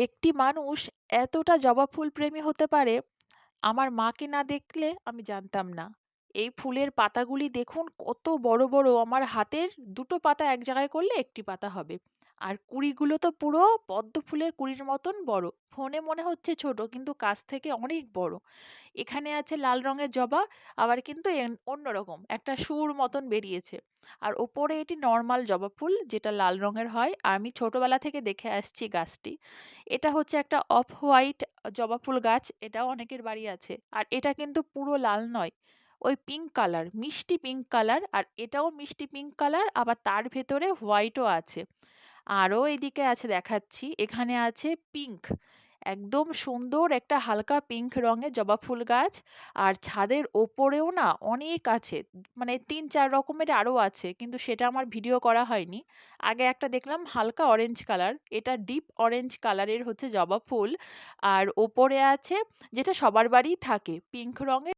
একটি মানুষ এতটা জবা ফুল প্রেমী হতে পারে, আমার মাকে না দেখলে আমি জানতাম না। এই ফুলের পাতাগুলি দেখুন কত বড় বড়, আমার হাতের দুটো পাতা এক জায়গায় করলে একটি পাতা হবে। আর কুঁড়িগুলো তো পুরো পদ্ম ফুলের কুঁড়ির মতন বড়। ফোনে মনে হচ্ছে ছোট, কিন্তু কাছ থেকে অনেক বড়। এখানে আছে লাল রঙের জবা, আবার কিন্তু অন্যরকম একটা সুর মতন বেরিয়েছে। আর ওপরে এটি নর্মাল জবা ফুল, যেটা লাল রঙের হয়। আমি ছোটবেলা থেকে দেখে আসছি গাছটি। এটা হচ্ছে একটা অফ হোয়াইট জবা ফুল গাছ, এটাও অনেকের বাড়ি আছে। আর এটা কিন্তু পুরো লাল নয়, ওই পিঙ্ক কালার, মিষ্টি পিঙ্ক কালার। আর এটাও মিষ্টি পিঙ্ক কালার, আবার তার ভেতরে হোয়াইটও আছে। আরও এদিকে আছে দেখাচ্ছি, এখানে আছে পিঙ্ক, একদম সুন্দর একটা হালকা পিঙ্ক রঙের জবা ফুল গাছ। আর ছাদের ওপরেও না অনেক আছে, মানে ৩-৪ রকমের আরও আছে, কিন্তু সেটা আমার ভিডিও করা হয়নি। আগে একটা দেখলাম হালকা অরেঞ্জ কালার, এটা ডিপ অরেঞ্জ কালারের হচ্ছে জবা ফুল। আর ওপরে আছে যেটা সবার বাড়িই থাকে, পিঙ্ক রঙের